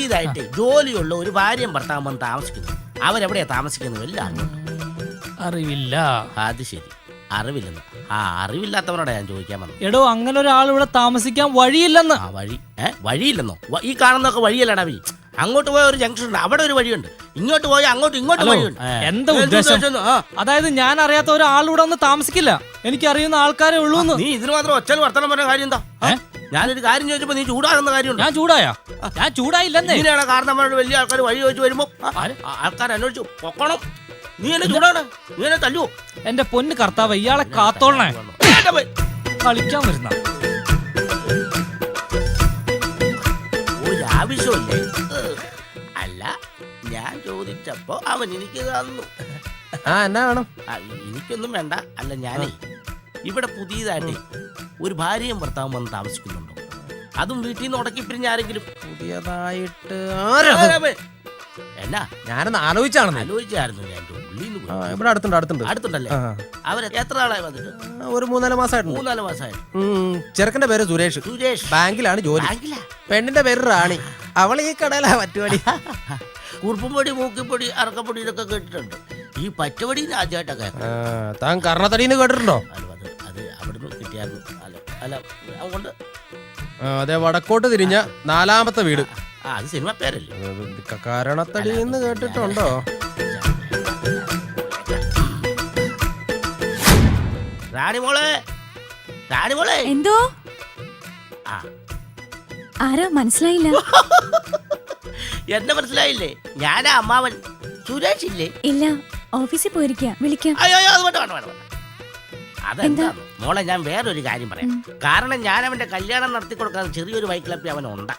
പുതിയതായിട്ട് ജോലിയുള്ള ഒരു ഭാര്യയും ഭർത്താവും വന്ന് താമസിക്കുന്നു. അവരെവിടെയാ താമസിക്കുന്നത് വല്ല അറിവില്ല. അത് ശരി, അറിവില്ലെന്ന്. അറിവില്ലാത്തവരോടെ ഞാൻ ചോദിക്കാൻ വന്നു. എടോ, അങ്ങനെ ഒരാൾ ഇവിടെ താമസിക്കാൻ വഴിയില്ലെന്ന്. വഴിയില്ലെന്നോ? ഈ കാണുന്നൊക്കെ വഴിയല്ലടാ. അങ്ങോട്ട് പോയ ഒരു ജംഗ്ഷൻ ഉണ്ട്, അവിടെ ഒരു വഴിയുണ്ട്. ഇങ്ങോട്ട് പോയ ഇങ്ങോട്ട് വഴിയുണ്ട്. എന്താ ഉദ്ദേശം? അതായത് ഞാൻ അറിയാത്ത ഒരാളിവിടെ ഒന്ന് താമസിക്കില്ല, എനിക്കറിയുന്ന ആൾക്കാരെ ഉള്ളൂ. നീ ഇതിന് മാത്രം ഒച്ചൽ വർത്തനം പറഞ്ഞ കാര്യം എന്താ? ഞാനൊരു കാര്യം ചോദിച്ചപ്പോ നീ ചൂടാകുന്ന കാര്യമുണ്ട്. ഞാൻ ചൂടായില്ലെന്നേ. ഇങ്ങനെയാണ് കാരണന്മാരോട് വലിയ ആൾക്കാർ വഴി ചോദിച്ചു വരുമ്പോ ആൾക്കാർ അന്വേഷിച്ചു പൊക്കണം. നീ എന്നെ ചൂടാണ്, നീ എന്നെ തല്ലുവോ? എന്റെ പൊന്ന് കർത്താവ്, ഇയാളെ കാത്തോളണേ. കളിക്കാൻ വരുന്ന ഒരാവശ്യമില്ലേ? അല്ല, ഞാൻ ചോദിച്ചപ്പോ അവൻ എനിക്ക് തന്നു. എന്നാ വേണം? എനിക്കൊന്നും വേണ്ട. അല്ല, ഞാനേ ഇവിടെ പുതിയതായിട്ട് ഒരു ഭാര്യയും ഭർത്താവും വന്ന് താമസിക്കുന്നുണ്ടോ? അതും വീട്ടിൽ നിന്ന് ഉടക്കി പിരിഞ്ഞ ആരെങ്കിലും പുതിയതായിട്ട്? എന്നാ ഞാനൊന്ന് ആലോചിച്ചായിരുന്നു. ഞാൻ ഇവിടെ അടുത്തുണ്ടല്ലേ? അവര് എത്ര ആളായി വന്നിട്ട്? ഒരു 3-4 മാസമായിട്ട്. 3-4 മാസമായിട്ട്. ചെറുക്കന്റെ പേര് സുരേഷ്. ബാങ്കിലാണ് ജോലി. പെണ്ണിന്റെ പേര് റാണി. അവൾ ഈ കടയിലാ പറ്റുപടി. കുറുപ്പും പൊടി, മൂക്കിപ്പൊടി, അറക്കപ്പൊടി ഇതൊക്കെ കേട്ടിട്ടുണ്ട്. ഈ പറ്റുപടി ആദ്യമായിട്ടൊക്കെ. താൻ കർണത്തടിന്ന് കേട്ടിട്ടുണ്ടോ? അത് അവിടുന്ന് കിട്ടിയായിരുന്നു. അല്ല, അതുകൊണ്ട് അതെ, വടക്കോട്ട് തിരിഞ്ഞ 4ാമത്തെ വീട്. അത് സിനിമ പേരല്ലേ? കരണത്തടി എന്ന് കേട്ടിട്ടുണ്ടോ? റാണിമോളെ. എന്തോ? ആരാ? മനസ്സിലായില്ല. എന്നെ മനസ്സിലായില്ലേ? ഞാനാ അമ്മാവൻ സുരേഷ് ഇല്ലേ? ഇല്ല, ഓഫീസിൽ പോയിരിക്കാം. വിളിക്കാം. അതെന്താ മോളെ, ഞാൻ വേറൊരു കാര്യം പറയാം. കാരണം ഞാൻ അവന്റെ കല്യാണം നടത്തി കൊടുക്കാൻ ചെറിയൊരു വൈക്ലപ്പി അവനുണ്ട്.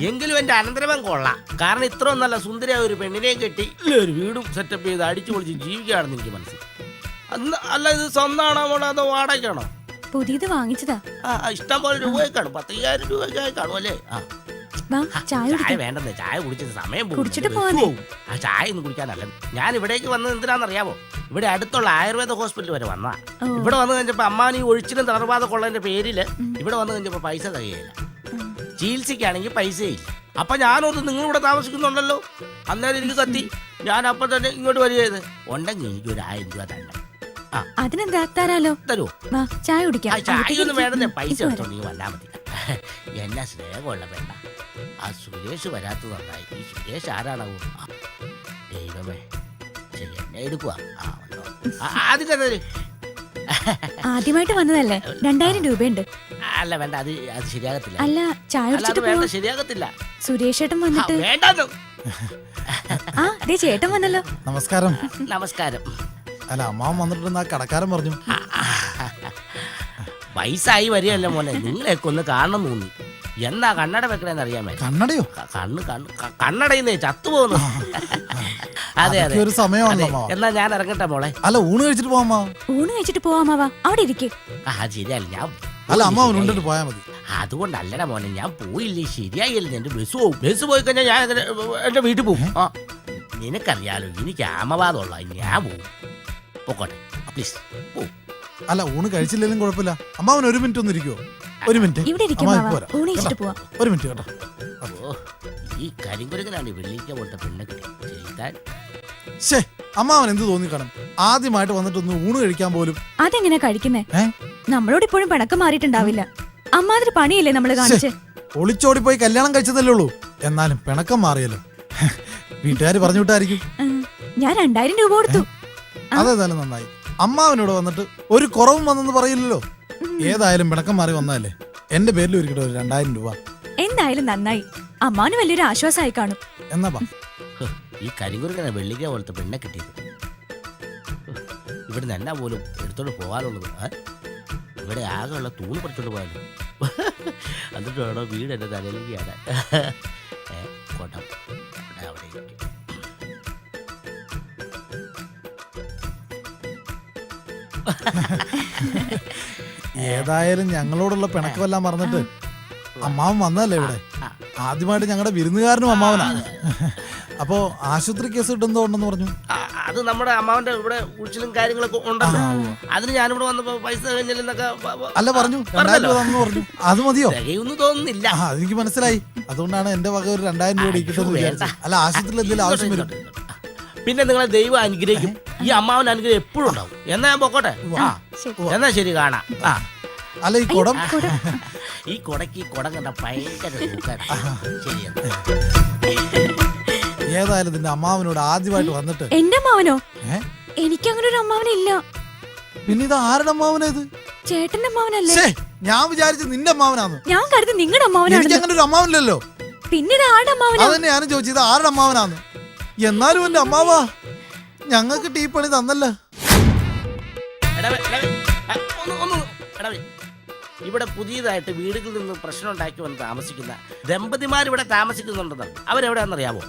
എങ്കിലും എന്റെ അനന്തരവൻ കൊള്ളാം. കാരണം ഇത്രയും നല്ല സുന്ദരിയായ ഒരു പെണ്ണിനെയും കെട്ടി ഒരു വീടും സെറ്റപ്പ് ചെയ്ത് അടിച്ചു പൊളിച്ച് ജീവിക്കുകയാണെന്ന് എനിക്ക് മനസ്സിലായി. അല്ല, ഇത് സ്വന്തമാണോ മോളെ, അതോ വാടകയാണോ? പുതിയത് വാങ്ങിച്ചതാ. ഇഷ്ടം പോലെ രൂപയെ കാണും. 10,000 രൂപയ്ക്കായി കാണും അല്ലേ? ചായ വേണ്ടെന്നേ, ചായ കുടിച്ചിട്ട് സമയം കുടിച്ചിട്ട് പോവാനേ. ചായ ഒന്നും കുടിക്കാനല്ല. ഞാൻ ഇവിടേക്ക് വന്നത് എന്തിനാണെന്നറിയാമോ? ഇവിടെ അടുത്തുള്ള ആയുർവേദ ഹോസ്പിറ്റൽ വരെ വന്നതാ. ഇവിടെ വന്നു കഴിഞ്ഞപ്പോ അമ്മാനി ഒഴിച്ചിലും തളർവാദം കൊള്ളതിന്റെ പേരില് ഇവിടെ വന്നു കഴിഞ്ഞപ്പോ പൈസ തികയില്ല. ചികിത്സയ്ക്കാണെങ്കിൽ പൈസയില്ല. അപ്പൊ ഞാനോർത്ത് നിങ്ങളിവിടെ താമസിക്കുന്നുണ്ടല്ലോ. അന്നേരം എനിക്ക് കത്തി. ഞാൻ അപ്പൊ തന്നെ ഇങ്ങോട്ട് വരികയത്. ഉണ്ടെങ്കിൽ എനിക്ക് ഒരു 1000 രൂപ തന്നെ. അതിനെന്താ, തരാലോ. തരുമോ? ചായ കുടിക്കാം. ചായ ഒന്നും വേണ്ടേ, പൈസ എടുത്തോ, നീ വന്നാ മതി. എന്നാ സ്നേഹമുള്ള വേണ്ട. ആ സുരേഷ് വരാത്തത് നന്നായി. ഈ സുരേഷ് ആരാണാവോ? ദൈവമേ, ശരി, എന്നെ എടുക്കുക. ആദ്യമായിട്ട് വന്നതല്ലേ? 2000 രൂപയുണ്ട്. അല്ല, വേണ്ട, അത് ശരിയാകത്തില്ല. അല്ല, ചായ വേണ്ട, ശരിയാകത്തില്ല. സുരേഷ് ചേട്ടൻ വന്നിട്ട്. വേണ്ടോ? ചേട്ടൻ വന്നല്ലോ. നമസ്കാരം. നമസ്കാരം. അല്ല, അമ്മാവൻ വന്നിട്ടുണ്ടെന്ന് ആ കടക്കാരൻ പറഞ്ഞു. വയസ്സായി വരികയല്ലേ മോനെ, നിങ്ങളെയൊക്കെ ഒന്ന് കാണണം തോന്നി. എന്നാ കണ്ണട വെക്കണേന്ന് അറിയാമേ? കണ്ണടയോ? കണ്ണടയുന്നേ ചത്തുപോകുന്നു. അതെ, ഒരു സമയമാണല്ലോ. എന്നാ ഞാൻ ഇറങ്ങട്ടെ മോളെ. അല്ല, ഊണ് കഴിച്ചിട്ട് പോവാ. ഊണ് കഴിച്ചിട്ട് പോവാമാവാ, അവിടെ ഇരിക്കേ. ശരിയല്ല, ഞാൻ അല്ല, അമ്മാവൻ ഉണ്ടിട്ട് പോയാ മതി. അതുകൊണ്ടല്ലടാ മോനെ, ഞാൻ പോയില്ലേ ശരിയായില്ല. എന്റെ ബസ് പോവും. ബസ് പോയി കഴിഞ്ഞാൽ ഞാൻ എന്റെ വീട്ടിൽ പോകും. നിനക്കറിയാലോ, എനിക്ക് ആമവാദമുള്ള. ഞാൻ പോവും. പോക്കോട്ടെ പ്ലീസ്, പോവും. അല്ല, ഊണ് കഴിച്ചില്ലെങ്കിലും കുഴപ്പമില്ല. അമ്മാവൻ 1 മിനിറ്റ് ഒന്ന് ഇരിക്കുവോ? 1 മിനിറ്റ്. ഒരു മിനിറ്റ് കേട്ടോ. ഈ കരിങ്കുരങ്ങനാണ് വെള്ളിക്ക പോലത്തെ പെണ്ണെ കിട്ടി. അമ്മാവൻ എന്ത് തോന്നിക്കണം? ആദ്യമായിട്ട് വന്നിട്ടൊന്ന് ഊണ് കഴിക്കാൻ പോലും. അതെങ്ങനെ കഴിക്കുന്നേ? നമ്മളോട് ഇപ്പോഴും പിണക്കം മാറിയിട്ടുണ്ടാവില്ല. അമ്മാതിരി പണിയല്ലേ നമ്മള് കാണിച്ച്. ഒളിച്ചോടി പോയി കല്യാണം കഴിച്ചതല്ലേ ഉള്ളൂ. എന്നാലും പിണക്കം മാറിയല്ലോ. വീട്ടുകാര് പറഞ്ഞു വിട്ടായിരിക്കും. ഞാൻ 2000 രൂപ കൊടുത്തു. അതേതായാലും നന്നായി. അമ്മാവനോട് വന്നിട്ട് ഒരു കുറവും വന്നെന്ന് പറയില്ലല്ലോ. ഏതായാലും പിണക്കം മാറി വന്നതല്ലേ. എന്റെ പേരിൽ ഒരിക്കലും ഒരു 2000 രൂപ. എന്തായാലും നന്നായി. അമ്മാവന് വലിയൊരു ആശ്വാസമായി കാണും. എന്നാ ഈ കരിങ്കുരങ്ങന വെള്ളിക്ക പോലത്തെ പെണ്ണെ കിട്ടിയത്. ഇവിടുന്ന് എന്നാ പോലും എടുത്തോണ്ട് പോകാനുള്ളത്. ഇവിടെ ആകെയുള്ള തൂണ് പറിച്ചോണ്ട് പോകാനും. എന്നിട്ട് വേണോ വീട് എന്റെ തലയിലേക്കാണ്. കോട്ടം അവിടെ ഇരിക്കും. ഏതായാലും ഞങ്ങളോടുള്ള പിണക്കമെല്ലാം മറന്നിട്ട് അമ്മാവൻ വന്നല്ലേ ഇവിടെ. ആദ്യമായിട്ട് ഞങ്ങളുടെ വിരുന്നുകാരനും അമ്മാവനാണ്. അപ്പോ ആശുപത്രി കേസ് കിട്ടുന്നതുകൊണ്ടെന്ന് പറഞ്ഞു. അത് നമ്മുടെ അമ്മാവന്റെ ഇവിടെ ഉഴിച്ചിലും കാര്യങ്ങളൊക്കെ ഉണ്ടല്ലോ. അതിന് ഞാനിവിടെ വന്നപ്പോ പൈസ കഴിഞ്ഞില്ലെന്നൊക്കെ അല്ല പറഞ്ഞു 2000 രൂപ തന്നു പറഞ്ഞു. അത് മതിയോ? തികയൊന്നും തോന്നുന്നില്ല. അതെനിക്ക് മനസ്സിലായി. അതുകൊണ്ടാണ് എന്റെ വക ഒരു 2000 രൂപ ഇരിക്കട്ടെന്ന് വിചാരിച്ചത്. അല്ല ആശുപത്രിയിൽ എന്തെങ്കിലും ആവശ്യം വരും. പിന്നെ നിങ്ങളെ ദൈവം അനുഗ്രഹിക്കും. ഈ അമ്മാവൻ അനുഗ്രഹം എപ്പോഴും ഉണ്ടാവും. എന്നാ ഞാൻ പോക്കോട്ടെ. എന്നാ ശരി, കാണാം. അല്ല ഈ കുടം ഈ കൊടക്ക് ഈ കുടം കണ്ട ഭയങ്കര ശരിയാണ്. ഏതായാലും നിന്റെ അമ്മാവനോട് ആദ്യമായിട്ട് വന്നിട്ട്. എന്റെ അമ്മാവനോ? എനിക്കങ്ങനെ ഒരു അമ്മാവനില്ല. പിന്നെ ഇത് ആരുടെ അമ്മാവനാ ഇത്? ചേട്ടന്റെ അമ്മാവനല്ലേ? ഞാൻ വിചാരിച്ചു നിന്റെ അമ്മാവനാന്ന്. ഞാൻ കരുതി നിങ്ങളുടെ അമ്മാവനാണ്. എനിക്ക് അങ്ങനെ ഒരു അമ്മാവനില്ലല്ലോ. പിന്നെ ഇത് ആരുടെ അമ്മാവനാ? അതന്നെ ഞാനും ചോദിച്ചത് ആരുടെ അമ്മാവനാന്ന്. എന്നാലും എന്റെ അമ്മാവാ ഞങ്ങൾക്ക് ടീ പണി തന്നല്ല. ഇവിടെ പുതിയതായിട്ട് വീടുകളിൽ നിന്ന് പ്രശ്നം ഉണ്ടാക്കി വന്ന് താമസിക്കുന്ന ദമ്പതിമാർ ഇവിടെ താമസിക്കുന്നുണ്ടെന്നാണ്. അവരെവിടെയാണെന്നറിയാമോ?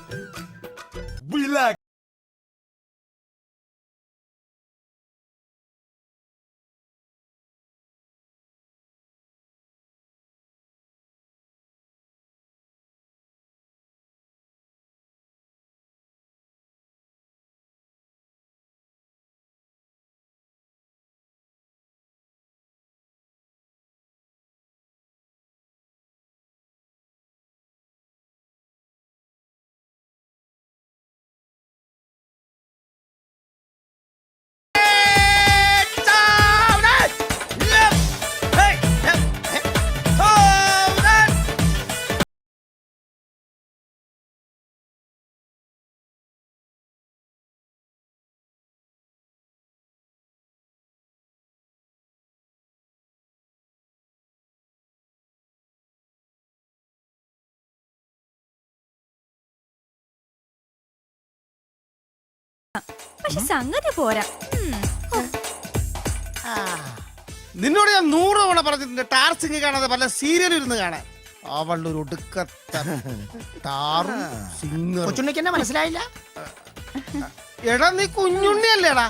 പക്ഷെ സംഗതി പോരാ. നിന്നോട് ഞാൻ 100 തവണ പറഞ്ഞിട്ടുണ്ട് ടാർസിംഗ് കാണാതെ പല സീരിയൽ ഇരുന്ന് കാണാൻ. അവളുടെ ഒരു ഒടുക്കത്തെ കൊച്ചുണ്ണിക്ക് എന്നെ മനസ്സിലായില്ല. എടാ നീ കുഞ്ഞുണ്ണിയല്ലേടാ?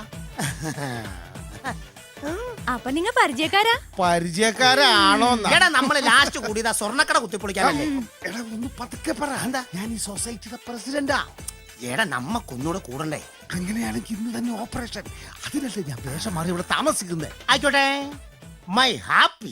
അപ്പൊ നിങ്ങ പരിചയക്കാരാ? പരിചയക്കാരാണോ? എടാ നമ്മള് ലാസ്റ്റ് കൂടിയതാ സ്വർണ്ണക്കട കുത്തിപ്പൊളിക്കാനല്ലേ. എടാ ഒന്ന് പതുക്കെ പറ. എന്താ? ഞാൻ ഈ സൊസൈറ്റിയുടെ പ്രസിഡന്റാ. എടാ നമ്മക്കൊന്നൂടെ കൂടണ്ടേ? അങ്ങനെയാണെങ്കിൽ ഇന്ന് തന്നെ ഓപ്പറേഷൻ. അതിനല്ലേ ഞാൻ വേഷം മാറി ഇവിടെ താമസിക്കുന്നത്. ആയിക്കോട്ടെ. My happy.